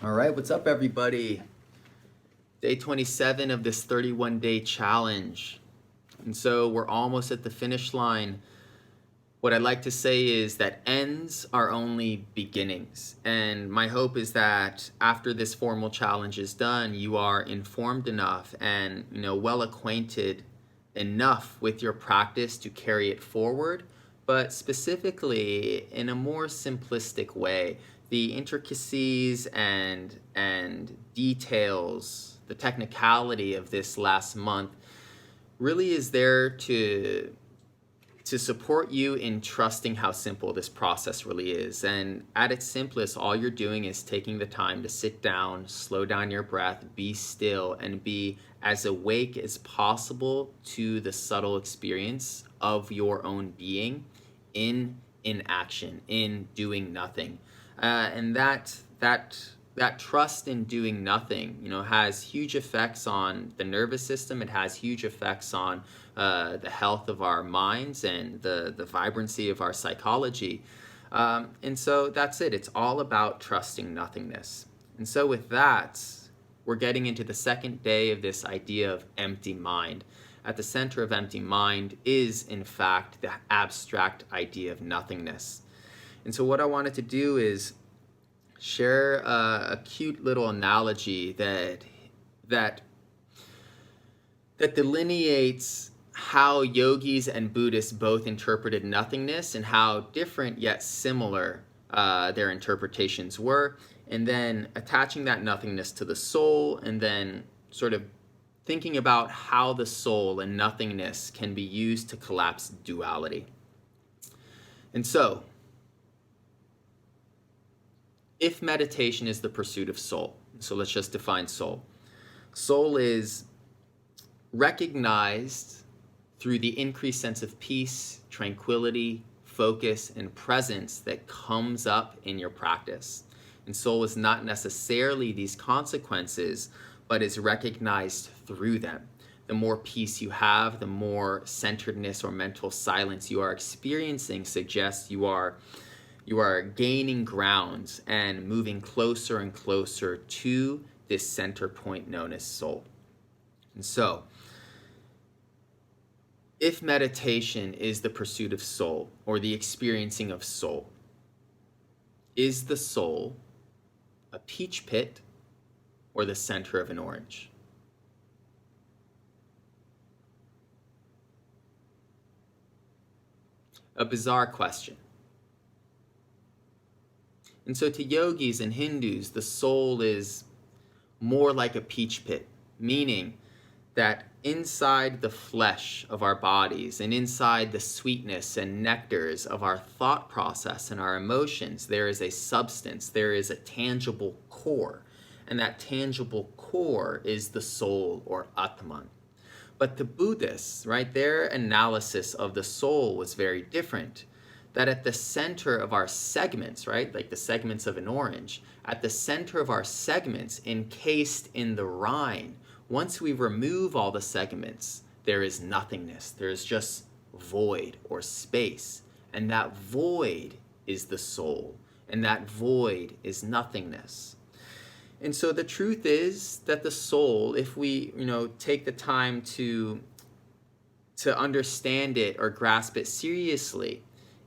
All right, what's up, everybody? Day 27 of this 31-day challenge. And so we're almost at the finish line. What I'd like to say is that ends are only beginnings. And my hope is that after this formal challenge is done, you are informed enough and well acquainted enough with your practice to carry it forward, but specifically in a more simplistic way. The intricacies and details, the technicality of this last month really is there to support you in trusting how simple this process really is. And at its simplest, all you're doing is taking the time to sit down, slow down your breath, be still, and be as awake as possible to the subtle experience of your own being in action, in doing nothing. And that trust in doing nothing, has huge effects on the nervous system. It has huge effects on the health of our minds and the vibrancy of our psychology. And so that's it. It's all about trusting nothingness. And so with that, we're getting into the second day of this idea of empty mind. At the center of empty mind is, in fact, the abstract idea of nothingness. And so what I wanted to do is share a cute little analogy that delineates how yogis and Buddhists both interpreted nothingness and how different yet similar their interpretations were, and then attaching that nothingness to the soul, and then sort of thinking about how the soul and nothingness can be used to collapse duality. And so, if meditation is the pursuit of soul, so let's just define soul. Soul is recognized through the increased sense of peace, tranquility, focus, and presence that comes up in your practice. And soul is not necessarily these consequences, but is recognized through them. The more peace you have, the more centeredness or mental silence you are experiencing suggests you are gaining ground and moving closer and closer to this center point known as soul. And so, if meditation is the pursuit of soul or the experiencing of soul, is the soul a peach pit or the center of an orange? A bizarre question. And so to yogis and Hindus, the soul is more like a peach pit, meaning that inside the flesh of our bodies and inside the sweetness and nectars of our thought process and our emotions, there is a substance, there is a tangible core. And that tangible core is the soul, or Atman. But the Buddhists, right, their analysis of the soul was very different. That at the center of our segments, right, like the segments of an orange, at the center of our segments, encased in the rind, once we remove all the segments, there is nothingness. There is just void or space. And that void is the soul. And that void is nothingness. And so the truth is that the soul, if we, take the time to understand it or grasp it seriously,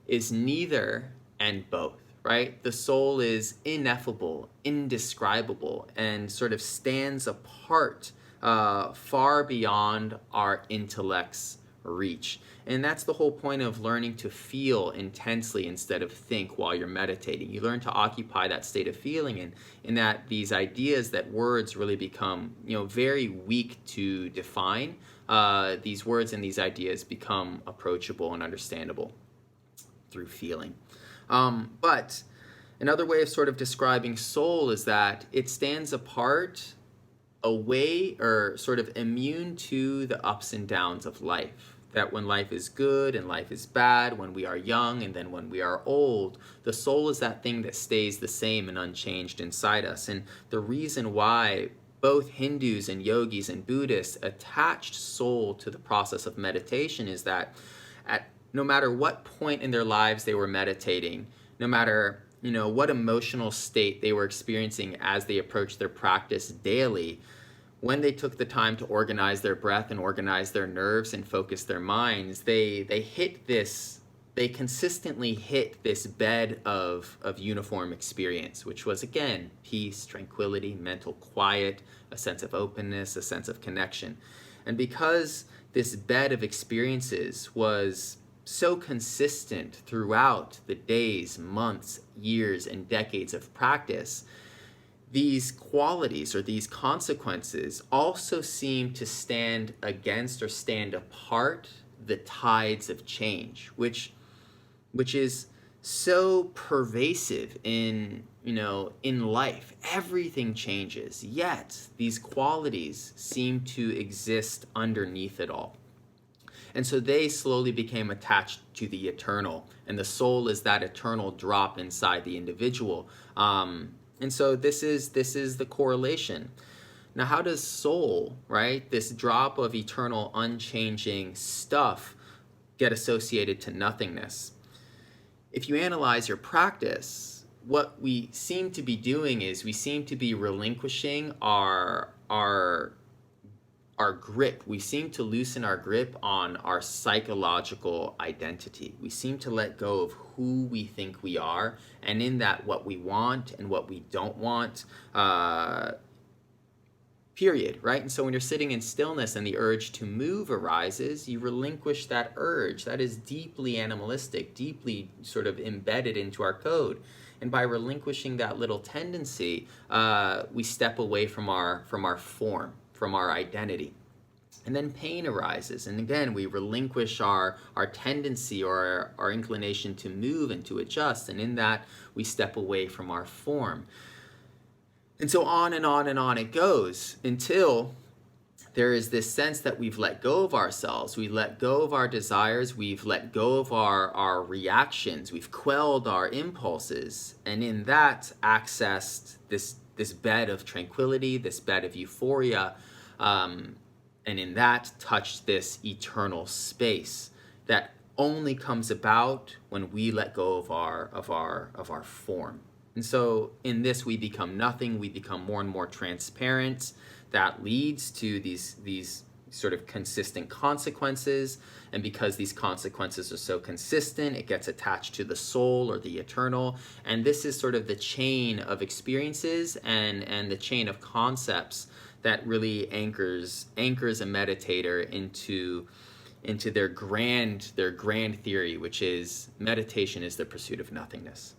is neither and both, right? The soul is ineffable, indescribable, and sort of stands apart far beyond our intellect's reach. And that's the whole point of learning to feel intensely instead of think while you're meditating. You learn to occupy that state of feeling, and in that these ideas, that words really become, very weak to define. These words and these ideas become approachable and understandable through feeling. But another way of sort of describing soul is that it stands apart, away, or sort of immune to the ups and downs of life. That when life is good and life is bad, when we are young and then when we are old, the soul is that thing that stays the same and unchanged inside us. And the reason why both Hindus and yogis and Buddhists attached soul to the process of meditation is that no matter what point in their lives they were meditating, no matter what emotional state they were experiencing as they approached their practice daily, when they took the time to organize their breath and organize their nerves and focus their minds, they consistently hit this bed of uniform experience, which was, again, peace, tranquility, mental quiet, a sense of openness, a sense of connection. And because this bed of experiences was so consistent throughout the days, months, years, and decades of practice, these qualities or these consequences also seem to stand against or stand apart the tides of change, which is so pervasive in life. Everything changes, yet these qualities seem to exist underneath it all. And so they slowly became attached to the eternal, and the soul is that eternal drop inside the individual. And so this is the correlation. Now, how does soul, right, this drop of eternal, unchanging stuff, get associated to nothingness? If you analyze your practice, what we seem to be doing is we seem to be relinquishing our grip. We seem to loosen our grip on our psychological identity. We seem to let go of who we think we are, and in that, what we want and what we don't want, period, right? And so when you're sitting in stillness and the urge to move arises, you relinquish that urge. That is deeply animalistic, deeply sort of embedded into our code. And by relinquishing that little tendency, we step away from our form, from our identity. And then pain arises. And again, we relinquish our tendency or our inclination to move and to adjust. And in that, we step away from our form. And so on and on and on it goes until there is this sense that we've let go of ourselves. We let go of our desires. We've let go of our reactions. We've quelled our impulses. And in that, accessed this bed of tranquility, this bed of euphoria, and in that, touched this eternal space that only comes about when we let go of our form. And so in this, we become nothing. We become more and more transparent. That leads to these sort of consistent consequences. And because these consequences are so consistent, it gets attached to the soul or the eternal. And this is sort of the chain of experiences and the chain of concepts that really anchors a meditator into their grand theory, which is meditation is the pursuit of nothingness.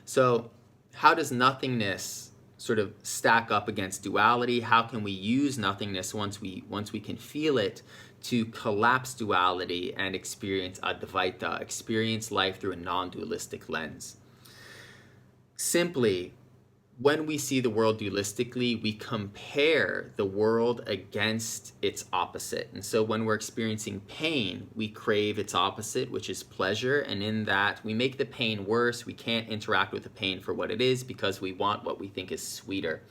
So how does nothingness sort of stack up against duality? How can we use nothingness once we can feel it to collapse duality and experience Advaita, experience life through a non-dualistic lens? Simply, when we see the world dualistically, we compare the world against its opposite. And so when we're experiencing pain, we crave its opposite, which is pleasure. And in that, we make the pain worse. We can't interact with the pain for what it is because we want what we think is sweeter.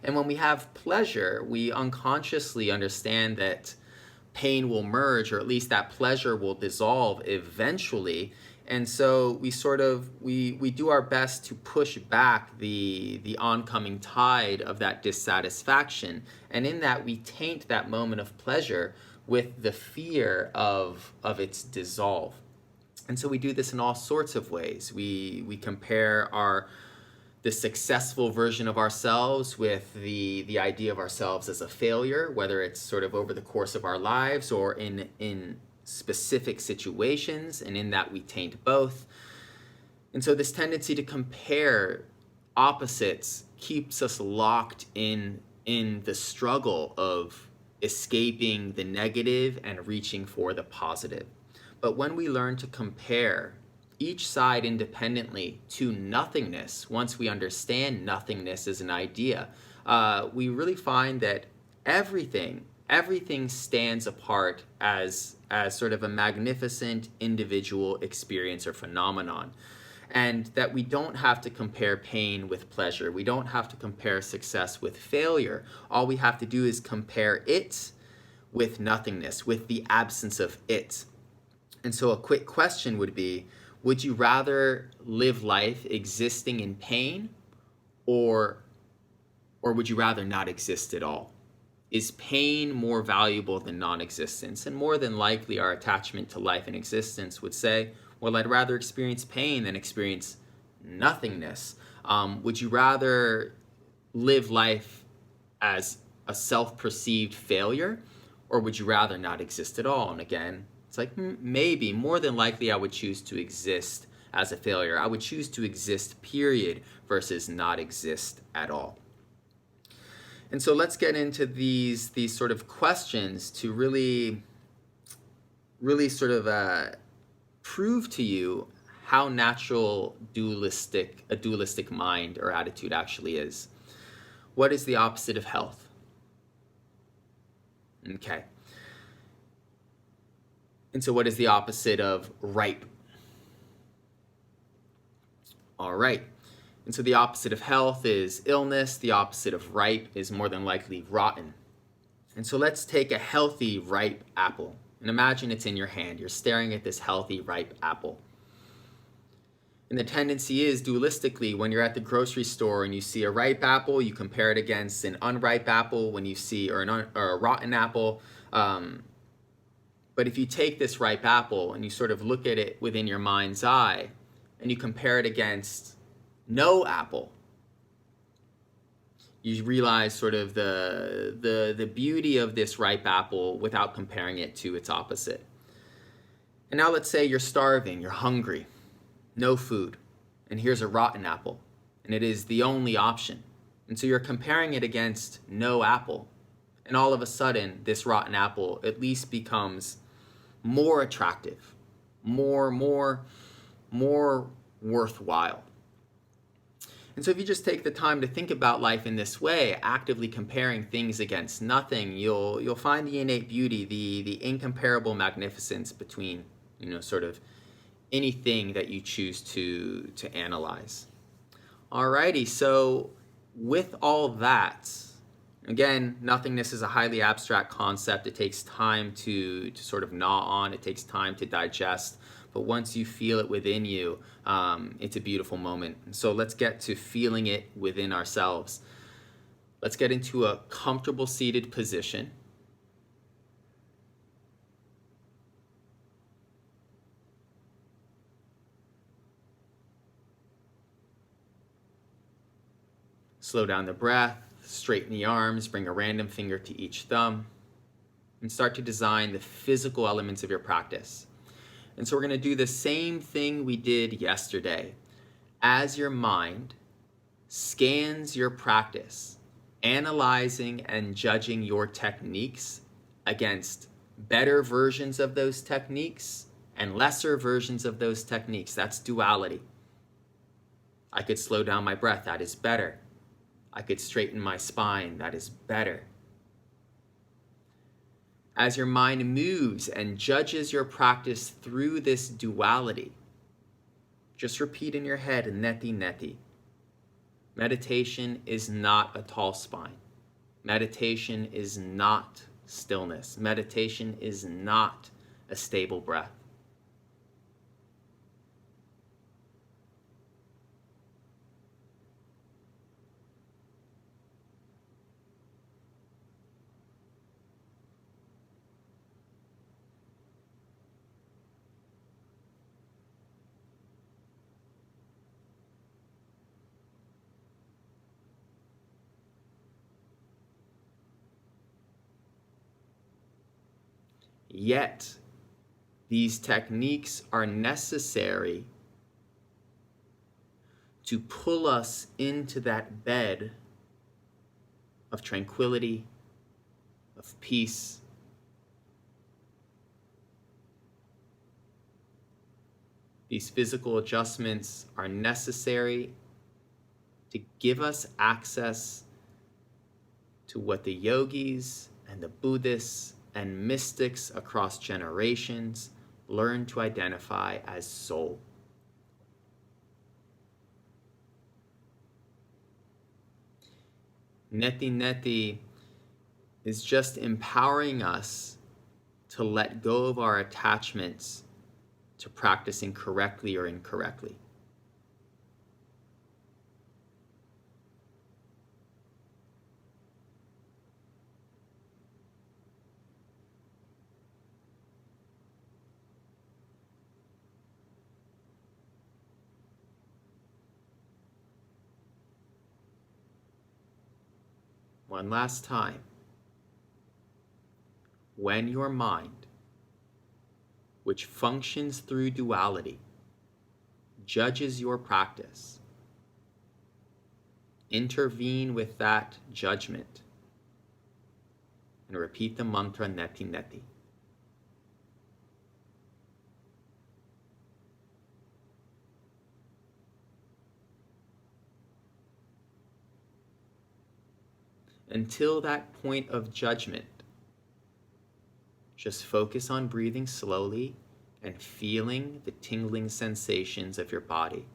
And when we have pleasure, we unconsciously understand that pain will merge, or at least that pleasure will dissolve eventually. And so we do our best to push back the oncoming tide of that dissatisfaction. And in that, we taint that moment of pleasure with the fear of its dissolve. And so we do this in all sorts of ways. We compare the successful version of ourselves with the idea of ourselves as a failure, whether it's sort of over the course of our lives or in specific situations, and in that we taint both. And so this tendency to compare opposites keeps us locked in the struggle of escaping the negative and reaching for the positive. But when we learn to compare each side independently to nothingness, once we understand nothingness as an idea, we really find that everything stands apart as sort of a magnificent individual experience or phenomenon. And that we don't have to compare pain with pleasure. We don't have to compare success with failure. All we have to do is compare it with nothingness, with the absence of it. And so a quick question would be, Would you rather live life existing in pain, or would you rather not exist at all? Is pain more valuable than non-existence? And more than likely, our attachment to life and existence would say, well, I'd rather experience pain than experience nothingness. Would you rather live life as a self-perceived failure, or would you rather not exist at all? And again, it's like, maybe, more than likely, I would choose to exist as a failure. I would choose to exist, period, versus not exist at all. And so let's get into these sort of questions to really sort of prove to you how natural a dualistic mind or attitude actually is. What is the opposite of health? Okay. And so what is the opposite of ripe? All right. And so the opposite of health is illness. The opposite of ripe is more than likely rotten. And so let's take a healthy, ripe apple. And imagine it's in your hand. You're staring at this healthy, ripe apple. And the tendency is, dualistically, when you're at the grocery store and you see a ripe apple, you compare it against an unripe apple when you see, or a rotten apple. But if you take this ripe apple and you sort of look at it within your mind's eye, and you compare it against no apple, you realize sort of the beauty of this ripe apple without comparing it to its opposite. And now let's say you're starving, you're hungry, no food, and here's a rotten apple, and it is the only option. And so you're comparing it against no apple, and all of a sudden this rotten apple at least becomes more attractive, more worthwhile. And so if you just take the time to think about life in this way, actively comparing things against nothing, you'll find the innate beauty, the incomparable magnificence between, sort of anything that you choose to analyze. Alrighty, so with all that, again, nothingness is a highly abstract concept. It takes time to sort of gnaw on. It takes time to digest. But once you feel it within you, it's a beautiful moment. So let's get to feeling it within ourselves. Let's get into a comfortable seated position. Slow down the breath, straighten the arms, bring a random finger to each thumb, and start to design the physical elements of your practice. And so we're going to do the same thing we did yesterday. As your mind scans your practice, analyzing and judging your techniques against better versions of those techniques and lesser versions of those techniques. That's duality. I could slow down my breath. That is better. I could straighten my spine. That is better. As your mind moves and judges your practice through this duality, just repeat in your head, neti neti. Meditation is not a tall spine. Meditation is not stillness. Meditation is not a stable breath. Yet, these techniques are necessary to pull us into that bed of tranquility, of peace. These physical adjustments are necessary to give us access to what the yogis and the Buddhists and mystics across generations learn to identify as soul. Neti neti is just empowering us to let go of our attachments to practicing correctly or incorrectly. One last time. When your mind, which functions through duality, judges your practice, intervene with that judgment and repeat the mantra neti neti. Until that point of judgment, just focus on breathing slowly and feeling the tingling sensations of your body.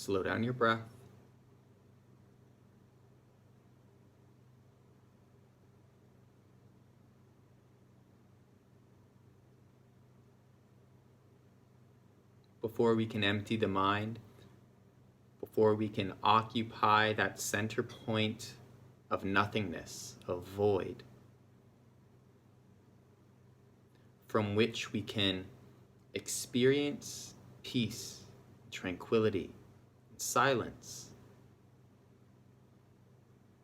Slow down your breath. Before we can empty the mind, before we can occupy that center point of nothingness, of void, from which we can experience peace, tranquility, and silence.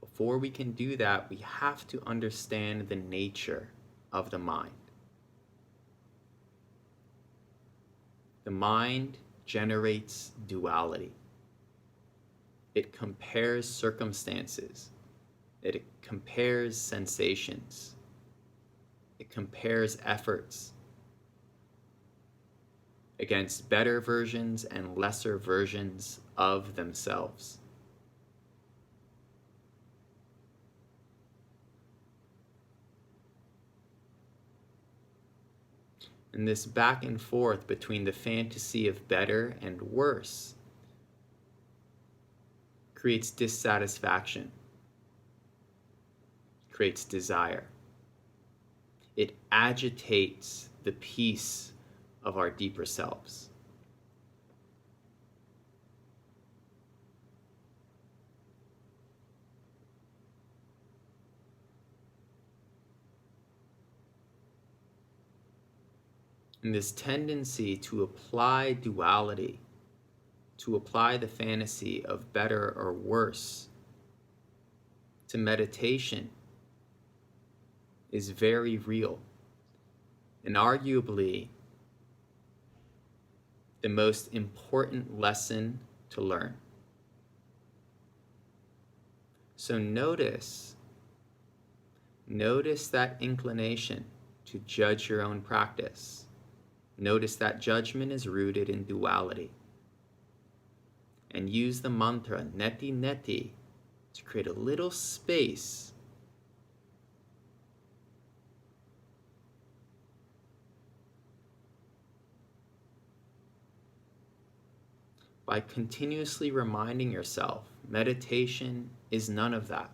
Before we can do that, we have to understand the nature of the mind. The mind generates duality. It compares circumstances. It compares sensations. It compares efforts against better versions and lesser versions of themselves. And this back and forth between the fantasy of better and worse creates dissatisfaction, creates desire. It agitates the peace of our deeper selves. And this tendency to apply duality, to apply the fantasy of better or worse to meditation is very real, and arguably the most important lesson to learn. So notice that inclination to judge your own practice. Notice that judgment is rooted in duality. And use the mantra neti neti to create a little space by continuously reminding yourself meditation is none of that.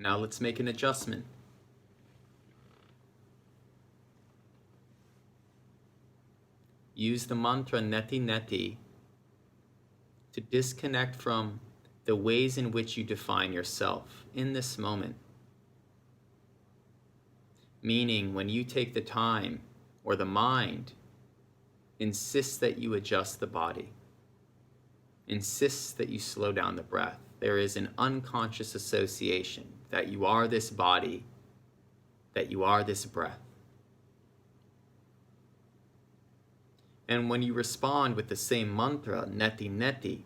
Now let's make an adjustment. Use the mantra neti neti to disconnect from the ways in which you define yourself in this moment. Meaning, when you take the time or the mind, insist that you adjust the body. Insist that you slow down the breath. There is an unconscious association that you are this body, that you are this breath. And when you respond with the same mantra, neti neti,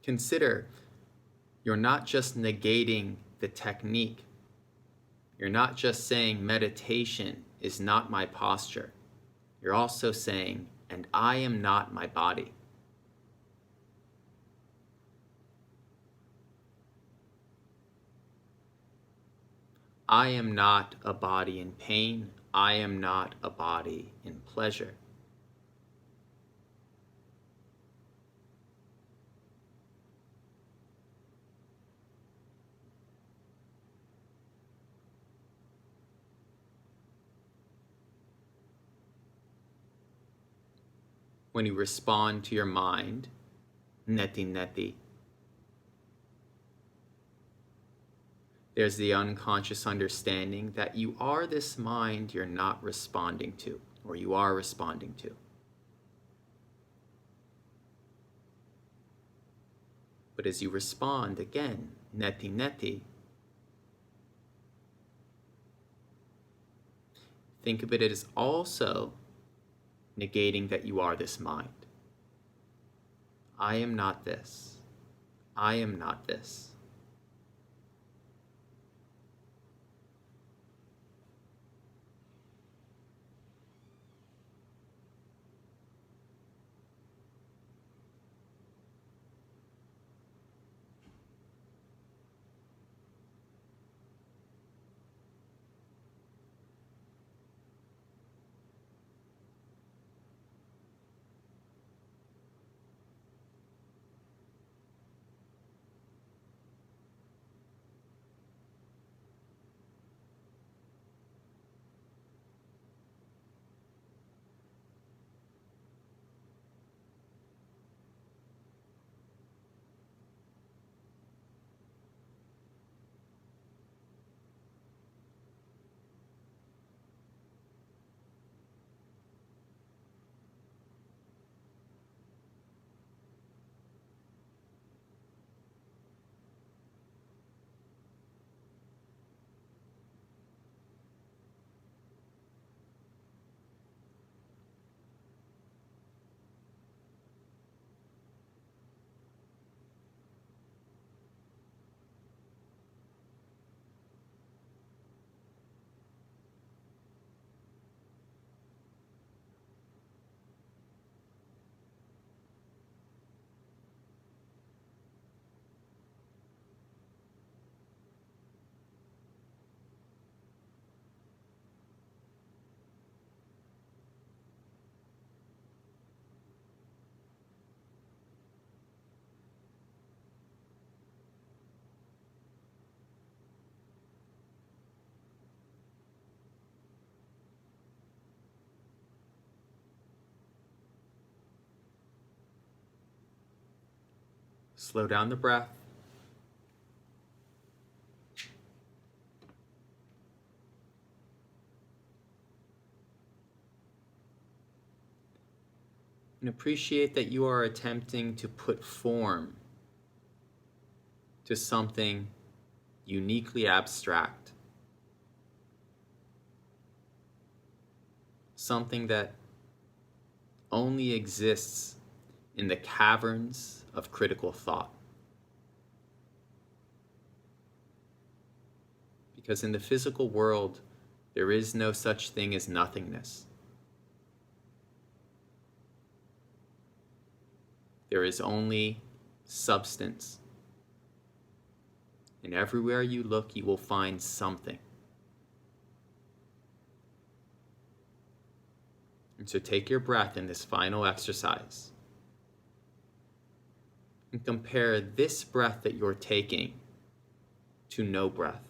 consider you're not just negating the technique. You're not just saying meditation is not my posture. You're also saying, and I am not my body. I am not a body in pain. I am not a body in pleasure. When you respond to your mind, neti neti, there's the unconscious understanding that you are this mind you're not responding to, or you are responding to. But as you respond again, neti neti, think of it as also negating that you are this mind. I am not this. I am not this. Slow down the breath. And appreciate that you are attempting to put form to something uniquely abstract. Something that only exists in the caverns of critical thought. Because in the physical world, there is no such thing as nothingness. There is only substance. And everywhere you look, you will find something. And so take your breath in this final exercise. And compare this breath that you're taking to no breath.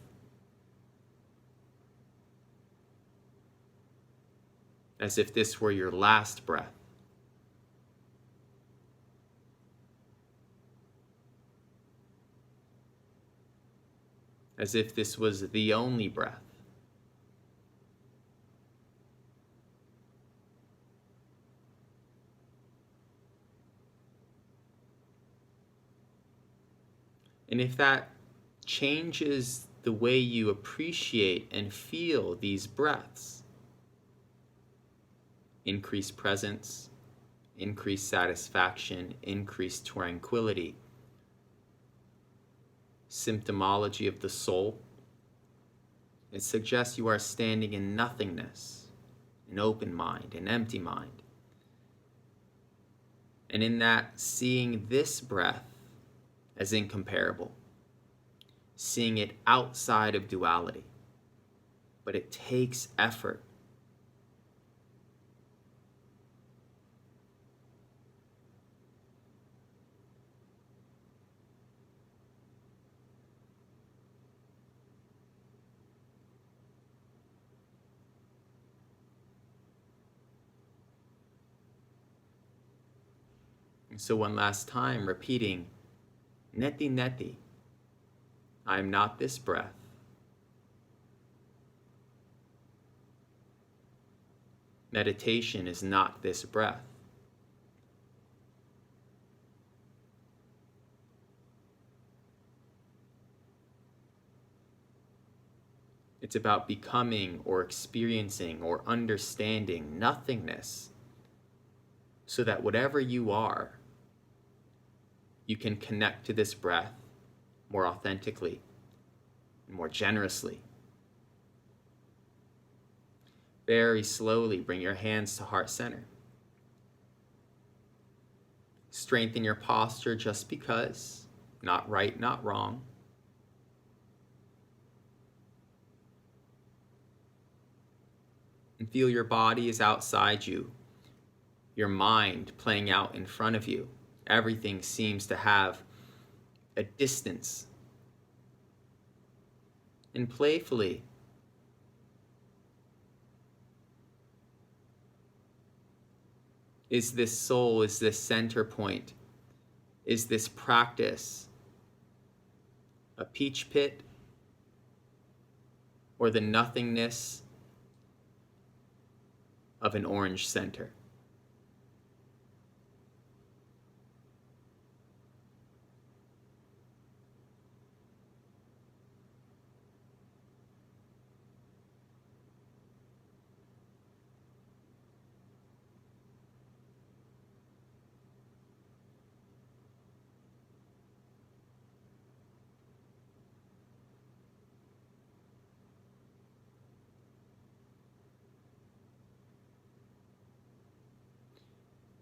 As if this were your last breath. As if this was the only breath. And if that changes the way you appreciate and feel these breaths, increased presence, increased satisfaction, increased tranquility, symptomology of the soul, it suggests you are standing in nothingness, an open mind, an empty mind. And in that, seeing this breath as incomparable, seeing it outside of duality. But it takes effort. And so one last time, repeating, neti neti, I am not this breath. Meditation is not this breath. It's about becoming or experiencing or understanding nothingness so that whatever you are, you can connect to this breath more authentically, more generously. Very slowly bring your hands to heart center. Strengthen your posture just because, not right, not wrong. And feel your body is outside you, your mind playing out in front of you. Everything seems to have a distance. And playfully, is this soul, is this center point, is this practice a peach pit or the nothingness of an orange center?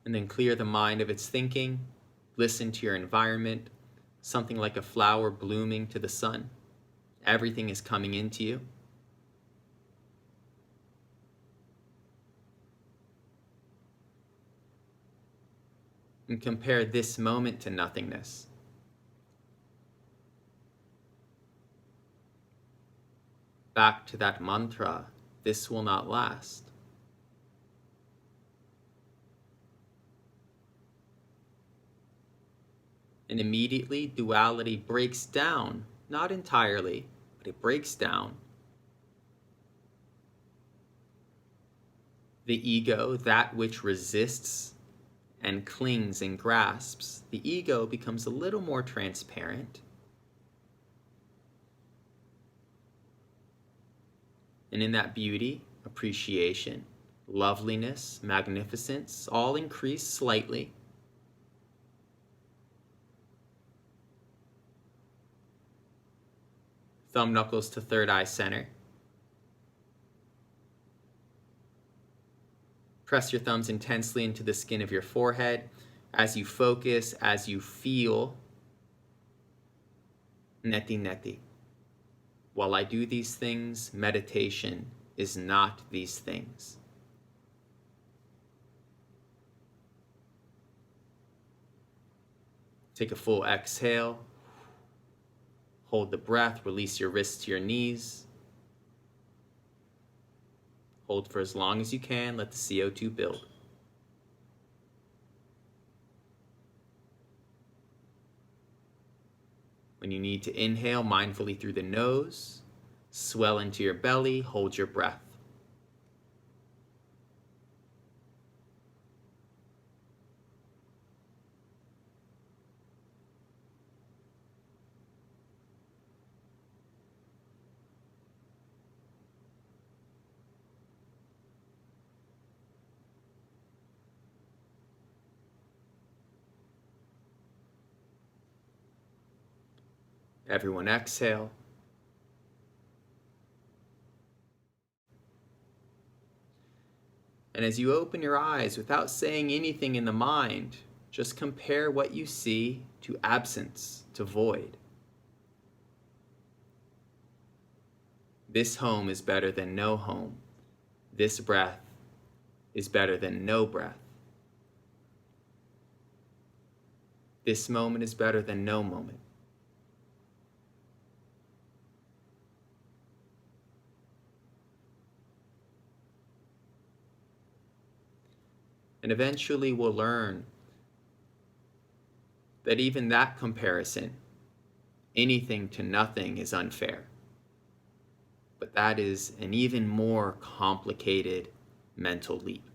And then clear the mind of its thinking. Listen to your environment, something like a flower blooming to the sun. Everything is coming into you. And compare this moment to nothingness. Back to that mantra, this will not last. And immediately duality breaks down, not entirely, but it breaks down. The ego, that which resists and clings and grasps, the ego becomes a little more transparent. And in that beauty, appreciation, loveliness, magnificence, all increase slightly. Thumb knuckles to third eye center. Press your thumbs intensely into the skin of your forehead as you focus, as you feel. Neti neti. While I do these things, meditation is not these things. Take a full exhale. Hold the breath, release your wrists to your knees. Hold for as long as you can, let the CO2 build. When you need to inhale mindfully through the nose, swell into your belly, hold your breath. Everyone exhale. And as you open your eyes, without saying anything in the mind, just compare what you see to absence, to void. This home is better than no home. This breath is better than no breath. This moment is better than no moment. And eventually we'll learn that even that comparison, anything to nothing, is unfair. But that is an even more complicated mental leap.